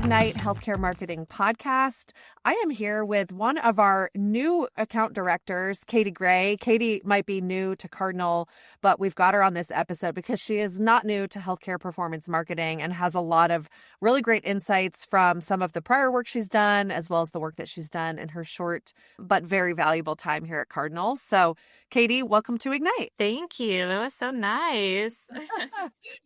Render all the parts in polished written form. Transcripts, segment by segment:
Ignite Healthcare Marketing podcast. I am here with one of our new account directors, Katie Gray. Katie might be new to Cardinal, but we've got her on this episode because she is not new to healthcare performance marketing and has a lot of really great insights from some of the prior work she's done, as well as the work that she's done in her short but very valuable time here at Cardinal. So, Katie, welcome to Ignite. Thank you. That was so nice.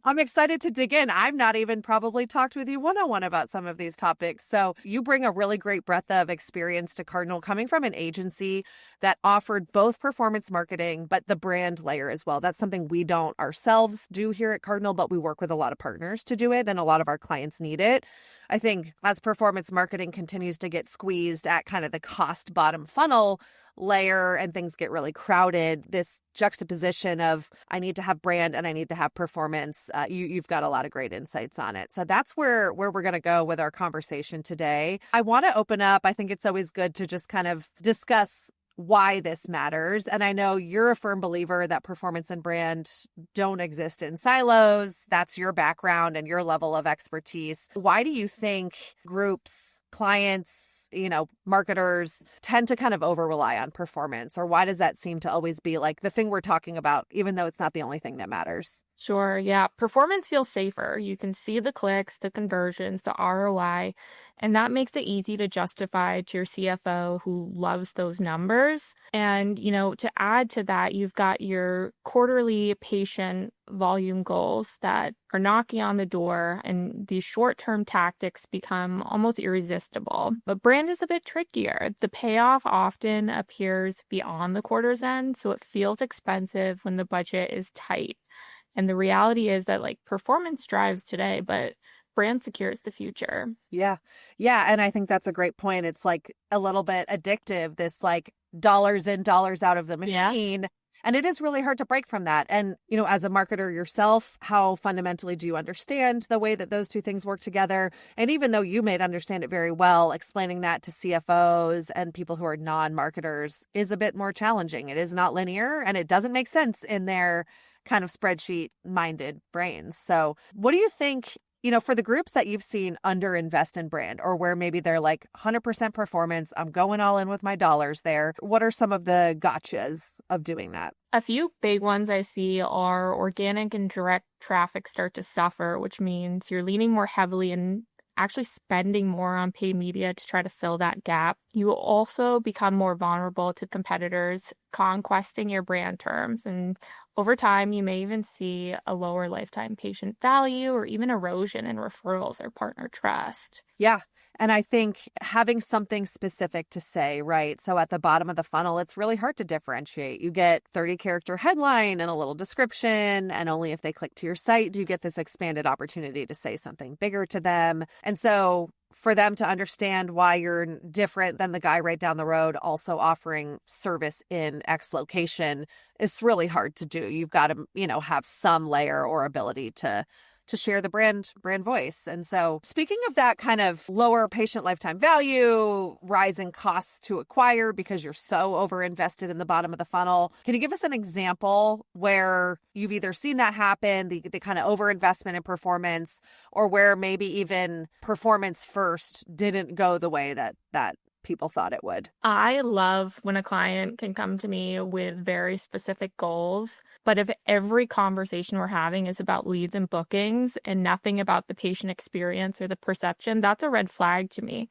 I'm excited to dig in. I've not even probably talked with you one-on-one about some of these topics. So you bring a really great breadth of experience to Cardinal, coming from an agency that offered both performance marketing, but the brand layer as well. That's something we don't ourselves do here at Cardinal, but we work with a lot of partners to do it, and a lot of our clients need it. I think as performance marketing continues to get squeezed at kind of the cost bottom funnel layer and things get really crowded, this juxtaposition of I need to have brand and I need to have performance, you've got a lot of great insights on it. So that's where we're going to go with our conversation today. I want to open up. I think it's always good to just kind of discuss why this matters. And I know you're a firm believer that performance and brand don't exist in silos. That's your background and your level of expertise. Why do you think groups, clients, marketers tend to kind of over rely on performance? Or why does that seem to always be like the thing we're talking about, even though it's not the only thing that matters? Sure. Yeah. Performance feels safer. You can see the clicks, the conversions, the ROI, and that makes it easy to justify to your CFO who loves those numbers. And, to add to that, you've got your quarterly patient volume goals that are knocking on the door, and these short-term tactics become almost irresistible. But brand is a bit trickier. The payoff often appears beyond the quarter's end, so it feels expensive when the budget is tight. And the reality is that performance drives today, but brand secures the future. Yeah. Yeah. And I think that's a great point. It's like a little bit addictive, this dollars in, dollars out of the machine. Yeah. And it is really hard to break from that. And, as a marketer yourself, how fundamentally do you understand the way that those two things work together? And even though you may understand it very well, explaining that to CFOs and people who are non-marketers is a bit more challenging. It is not linear and it doesn't make sense in their kind of spreadsheet-minded brains. So what do you think, for the groups that you've seen underinvest in brand, or where maybe they're 100% performance, I'm going all in with my dollars there, what are some of the gotchas of doing that? A few big ones I see are organic and direct traffic start to suffer, which means you're leaning more heavily in actually spending more on paid media to try to fill that gap. You will also become more vulnerable to competitors conquesting your brand terms. And over time, you may even see a lower lifetime patient value or even erosion in referrals or partner trust. Yeah. And I think having something specific to say, right? So at the bottom of the funnel, it's really hard to differentiate. You get 30-character headline and a little description, and only if they click to your site do you get this expanded opportunity to say something bigger to them. And so for them to understand why you're different than the guy right down the road also offering service in X location, it's really hard to do. You've got to, have some layer or ability to share the brand voice. And so speaking of that kind of lower patient lifetime value, rising costs to acquire because you're so overinvested in the bottom of the funnel, can you give us an example where you've either seen that happen, the kind of overinvestment in performance, or where maybe even performance first didn't go the way that people thought it would? I love when a client can come to me with very specific goals, but if every conversation we're having is about leads and bookings and nothing about the patient experience or the perception, that's a red flag to me.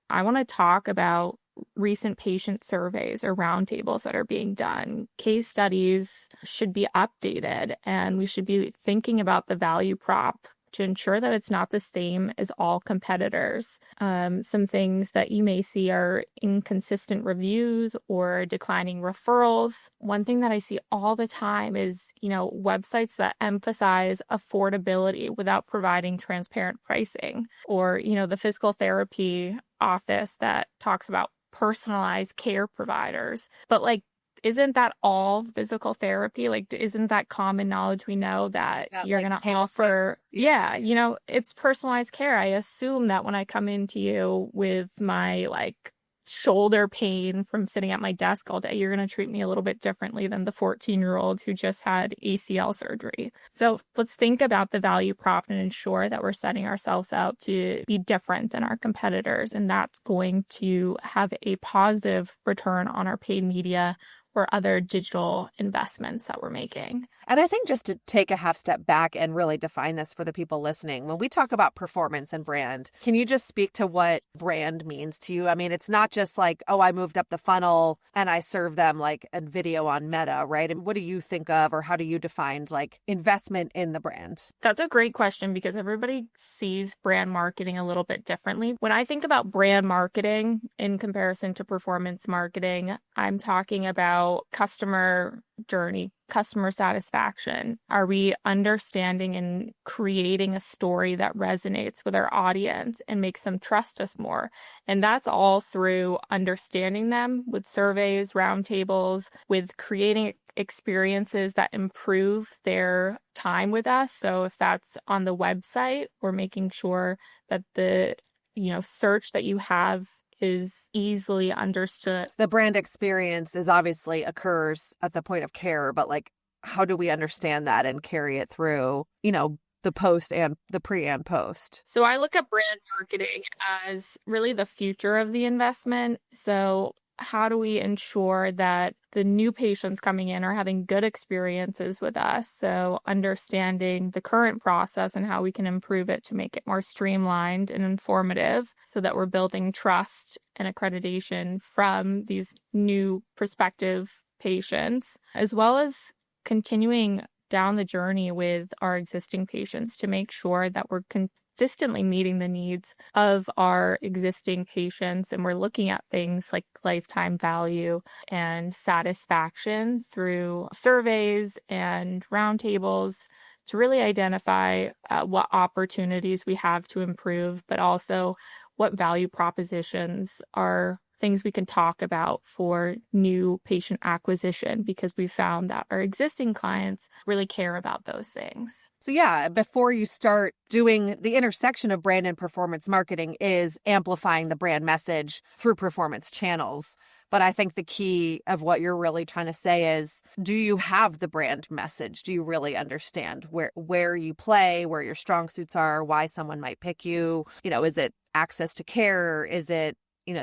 I want to talk about recent patient surveys or roundtables that are being done. Case studies should be updated, and we should be thinking about the value prop to ensure that it's not the same as all competitors. Some things that you may see are inconsistent reviews or declining referrals. One thing that I see all the time is, websites that emphasize affordability without providing transparent pricing, or, the physical therapy office that talks about personalized care providers. But isn't that all physical therapy? Isn't that common knowledge? We know that you're going to offer, it's personalized care. I assume that when I come into you with my shoulder pain from sitting at my desk all day, you're going to treat me a little bit differently than the 14-year-old who just had ACL surgery. So let's think about the value prop and ensure that we're setting ourselves up to be different than our competitors. And that's going to have a positive return on our paid media or other digital investments that we're making. And I think just to take a half step back and really define this for the people listening, when we talk about performance and brand, can you just speak to what brand means to you? I mean, it's not just like, oh, I moved up the funnel and I serve them like a video on Meta, right? And what do you think of, or how do you define like investment in the brand? That's a great question because everybody sees brand marketing a little bit differently. When I think about brand marketing in comparison to performance marketing, I'm talking about customer journey, customer satisfaction. Are we understanding and creating a story that resonates with our audience and makes them trust us more? And that's all through understanding them with surveys, roundtables, with creating experiences that improve their time with us. So if that's on the website, we're making sure that the search that you have is easily understood. The brand experience is obviously occurs at the point of care, but like, how do we understand that and carry it through, the post and the pre and post? So I look at brand marketing as really the future of the investment. So how do we ensure that the new patients coming in are having good experiences with us? So understanding the current process and how we can improve it to make it more streamlined and informative so that we're building trust and accreditation from these new prospective patients, as well as continuing down the journey with our existing patients to make sure that we're consistently meeting the needs of our existing patients. And we're looking at things like lifetime value and satisfaction through surveys and roundtables to really identify what opportunities we have to improve, but also what value propositions are things we can talk about for new patient acquisition, because we found that our existing clients really care about those things. So yeah, before you start doing the intersection of brand and performance marketing is amplifying the brand message through performance channels. But I think the key of what you're really trying to say is, do you have the brand message? Do you really understand where you play, where your strong suits are, why someone might pick you? Is it access to care? Is it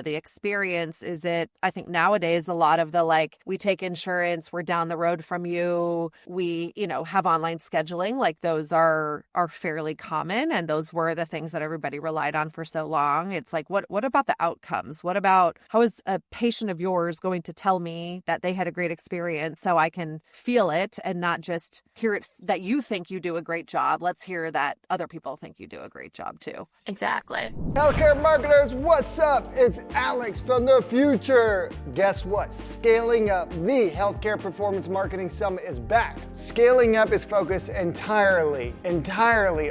the experience? Is it, I think nowadays, a lot of the like, we take insurance, we're down the road from you, we, have online scheduling, like those are fairly common. And those were the things that everybody relied on for so long. It's like, what about the outcomes? What about, how is a patient of yours going to tell me that they had a great experience so I can feel it and not just hear it that you think you do a great job? Let's hear that other people think you do a great job too. Exactly. Healthcare marketers, what's up? It's Alex from the future. Guess what? Scaling Up, the Healthcare Performance Marketing Summit is back. Scaling Up is focused entirely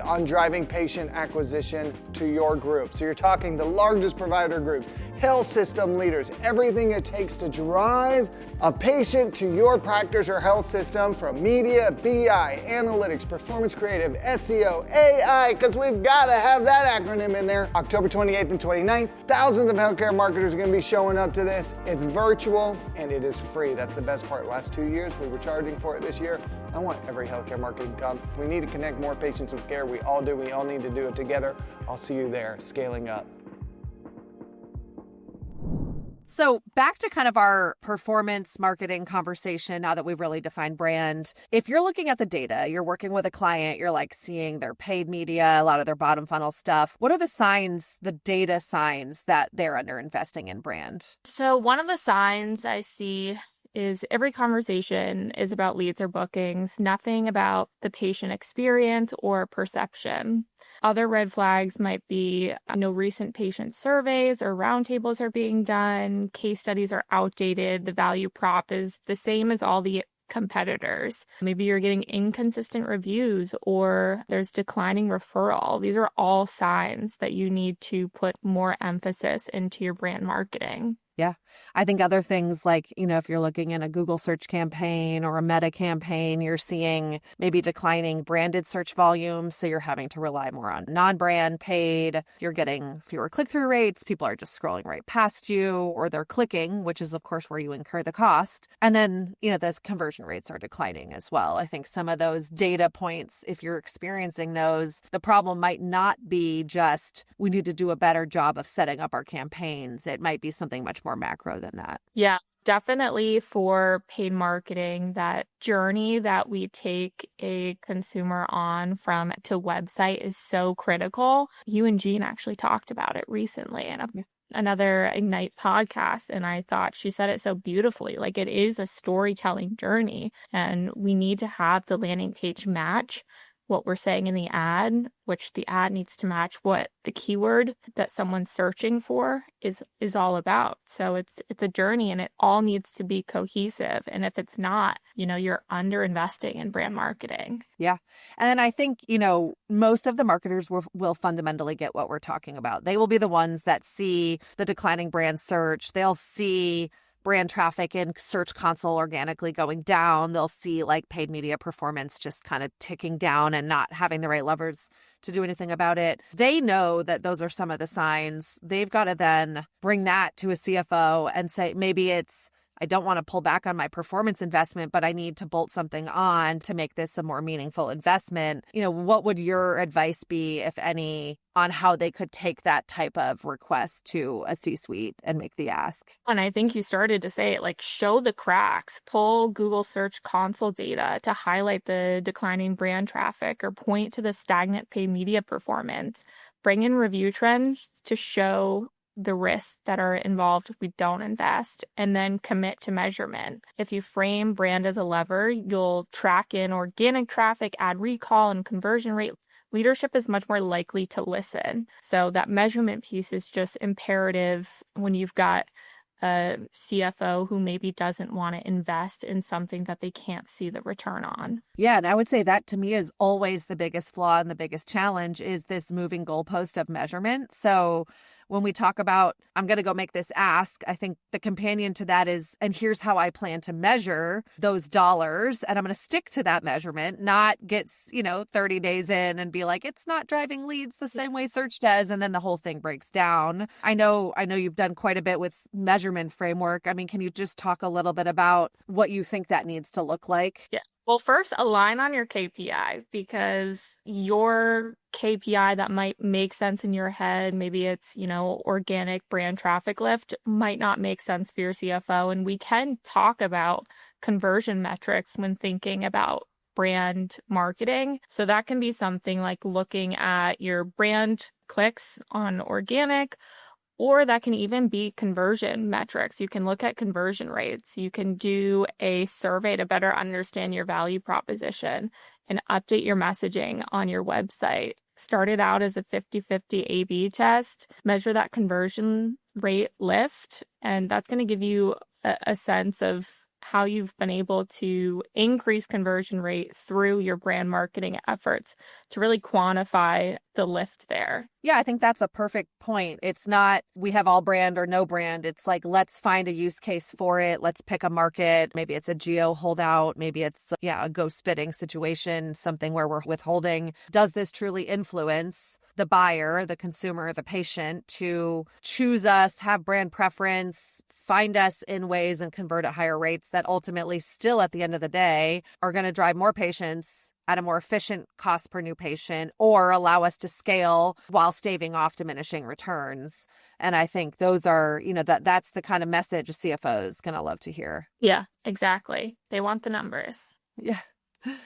on driving patient acquisition to your group. So you're talking the largest provider groups, health system leaders, everything it takes to drive a patient to your practice or health system, from media, BI, analytics, performance creative, SEO, AI, because we've got to have that acronym in there. October 28th and 29th, thousands of healthcare marketers are going to be showing up to this. It's virtual and it is free. That's the best part. Last 2 years, we were charging for it. This year, I want every healthcare marketer to come. We need to connect more patients with care. We all do. We all need to do it together. I'll see you there. Scaling Up. So back to kind of our performance marketing conversation, now that we've really defined brand. If you're looking at the data, you're working with a client, you're like seeing their paid media, a lot of their bottom funnel stuff. What are the signs, the data signs that they're under investing in brand? So one of the signs I see is every conversation is about leads or bookings, nothing about the patient experience or perception. Other red flags might be no recent patient surveys or roundtables are being done, case studies are outdated, the value prop is the same as all the competitors. Maybe you're getting inconsistent reviews or there's declining referral. These are all signs that you need to put more emphasis into your brand marketing. Yeah. I think other things like, if you're looking in a Google search campaign or a Meta campaign, you're seeing maybe declining branded search volume. So you're having to rely more on non-brand paid. You're getting fewer click-through rates. People are just scrolling right past you, or they're clicking, which is, of course, where you incur the cost. And then, those conversion rates are declining as well. I think some of those data points, if you're experiencing those, the problem might not be just we need to do a better job of setting up our campaigns. It might be something much more macro than that. Yeah, definitely for paid marketing, that journey that we take a consumer on from to website is so critical. You and Jean actually talked about it recently in another Ignite podcast, and I thought she said it so beautifully. Like, it is a storytelling journey, and we need to have the landing page match what we're saying in the ad, which the ad needs to match what the keyword that someone's searching for is all about. So it's a journey, and it all needs to be cohesive. And if it's not, you're underinvesting in brand marketing. Yeah. And then I think, most of the marketers will fundamentally get what we're talking about. They will be the ones that see the declining brand search. They'll see brand traffic in Search Console organically going down. They'll see like paid media performance just kind of ticking down and not having the right levers to do anything about it. They know that those are some of the signs. They've got to then bring that to a CFO and say, maybe it's, I don't want to pull back on my performance investment, but I need to bolt something on to make this a more meaningful investment. What would your advice be, if any, on how they could take that type of request to a C-suite and make the ask? And I think you started to say it, like, show the cracks, pull Google Search Console data to highlight the declining brand traffic or point to the stagnant paid media performance, bring in review trends to show the risks that are involved if we don't invest, and then commit to measurement. If you frame brand as a lever, you'll track in organic traffic, ad recall, and conversion rate. Leadership is much more likely to listen. So that measurement piece is just imperative when you've got a CFO who maybe doesn't want to invest in something that they can't see the return on. Yeah, and I would say that to me is always the biggest flaw and the biggest challenge is this moving goalpost of measurement. So when we talk about, I'm going to go make this ask, I think the companion to that is, and here's how I plan to measure those dollars. And I'm going to stick to that measurement, not get, 30 days in and be like, it's not driving leads the same way search does. And then the whole thing breaks down. I know you've done quite a bit with measurement framework. I mean, can you just talk a little bit about what you think that needs to look like? Yeah. Well, first, align on your KPI, because your KPI that might make sense in your head, maybe it's, organic brand traffic lift, might not make sense for your CFO. And we can talk about conversion metrics when thinking about brand marketing. So that can be something like looking at your brand clicks on organic, or that can even be conversion metrics. You can look at conversion rates. You can do a survey to better understand your value proposition and update your messaging on your website. Start it out as a 50-50 A/B test. Measure that conversion rate lift, and that's going to give you a sense of how you've been able to increase conversion rate through your brand marketing efforts to really quantify the lift there. Yeah, I think that's a perfect point. It's not we have all brand or no brand. It's like, let's find a use case for it. Let's pick a market. Maybe it's a geo holdout. Maybe it's a ghost bidding situation, something where we're withholding. Does this truly influence the buyer, the consumer, the patient to choose us, have brand preference, find us in ways and convert at higher rates that ultimately still at the end of the day are going to drive more patients at a more efficient cost per new patient, or allow us to scale while staving off diminishing returns. And I think those are, that's the kind of message a CFO is going to love to hear. Yeah, exactly. They want the numbers. Yeah.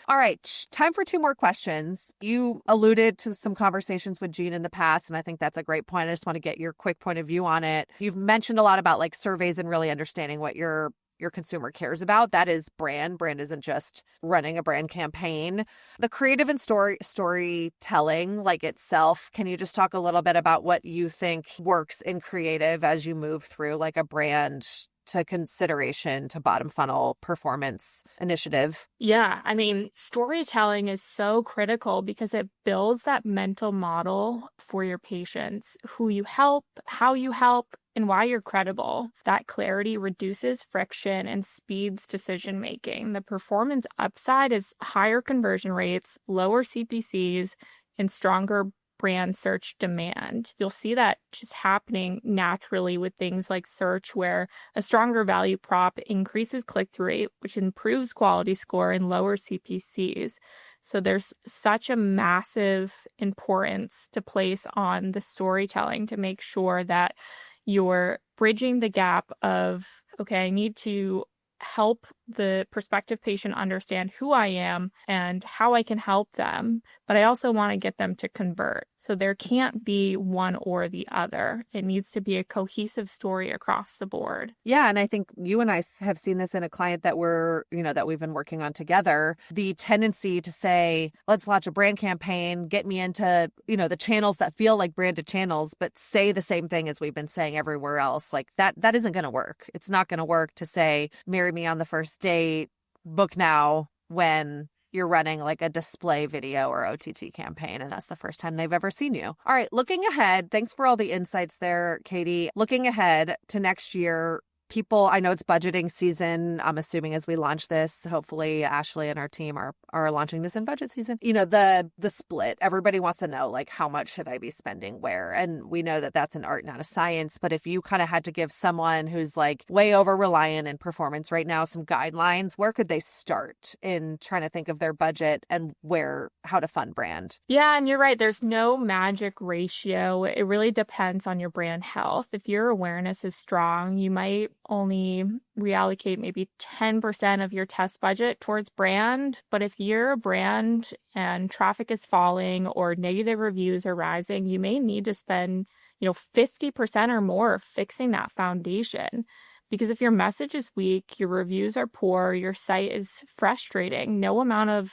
All right. Time for two more questions. You alluded to some conversations with Jean in the past, and I think that's a great point. I just want to get your quick point of view on it. You've mentioned a lot about like surveys and really understanding what your consumer cares about. That is brand. Brand isn't just running a brand campaign. The creative and storytelling like itself, can you just talk a little bit about what you think works in creative as you move through like a brand to consideration to bottom funnel performance initiative? Yeah, I mean, storytelling is so critical because it builds that mental model for your patients, who you help, how you help, and why you're credible. That clarity reduces friction and speeds decision making. The performance upside is higher conversion rates, lower CPCs, and stronger brand search demand. You'll see that just happening naturally with things like search, where a stronger value prop increases click-through rate, which improves quality score and lowers CPCs. So there's such a massive importance to place on the storytelling to make sure that you're bridging the gap of, okay, I need to help the prospective patient understand who I am and how I can help them, but I also want to get them to convert. So there can't be one or the other. It needs to be a cohesive story across the board. Yeah. And I think you and I have seen this in a client that that we've been working on together. The tendency to say, let's launch a brand campaign, get me into, the channels that feel like branded channels, but say the same thing as we've been saying everywhere else. Like that isn't going to work. It's not going to work to say, marry me on the first date, book now, when you're running like a display video or OTT campaign, and that's the first time they've ever seen you. All right, looking ahead, thanks for all the insights there, Katie. Looking ahead to next year, I know it's budgeting season. I'm assuming as we launch this, hopefully Ashley and our team are launching this in budget season. The split, everybody wants to know, like, how much should I be spending where? And we know that that's an art, not a science. But if you kind of had to give someone who's like way over reliant in performance right now some guidelines, where could they start in trying to think of their budget and how to fund brand? Yeah, and you're right. There's no magic ratio. It really depends on your brand health. If your awareness is strong, you might only reallocate maybe 10% of your test budget towards brand. But if you're a brand and traffic is falling or negative reviews are rising, you may need to spend, 50% or more fixing that foundation. Because if your message is weak, your reviews are poor, your site is frustrating, no amount of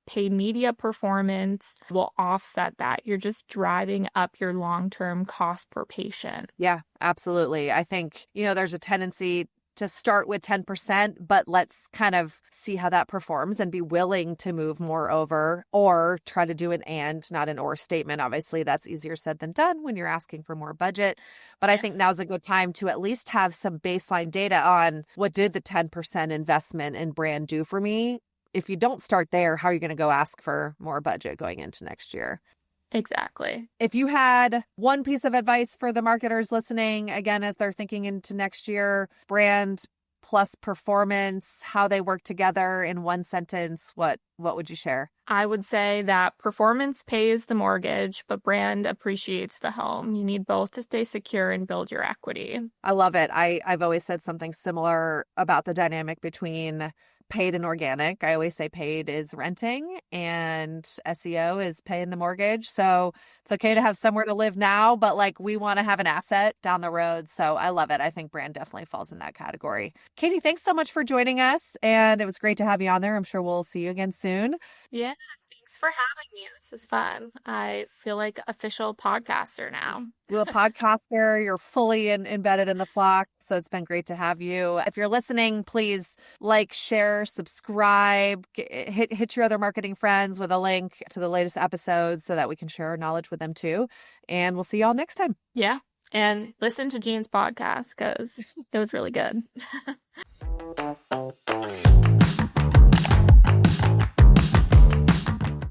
paid media performance will offset that. You're just driving up your long-term cost per patient. Yeah, absolutely. I think, there's a tendency to start with 10%, but let's kind of see how that performs and be willing to move more over, or try to do an and, not an or statement. Obviously, that's easier said than done when you're asking for more budget. But I think now's a good time to at least have some baseline data on what did the 10% investment in brand do for me. If you don't start there, how are you going to go ask for more budget going into next year? Exactly. If you had one piece of advice for the marketers listening, again, as they're thinking into next year, brand plus performance, how they work together in one sentence, what would you share? I would say that performance pays the mortgage, but brand appreciates the home. You need both to stay secure and build your equity. I love it. I've always said something similar about the dynamic between paid and organic. I always say paid is renting and SEO is paying the mortgage. So it's okay to have somewhere to live now, but like we want to have an asset down the road. So I love it. I think brand definitely falls in that category. Katie, thanks so much for joining us. And it was great to have you on there. I'm sure we'll see you again soon. Yeah. Thanks for having me. This is fun. I feel like official podcaster now. You're a podcaster. You're fully embedded in the flock. So it's been great to have you. If you're listening, please like, share, subscribe, hit your other marketing friends with a link to the latest episodes so that we can share our knowledge with them too. And we'll see y'all next time. Yeah. And listen to Jean's podcast because it was really good.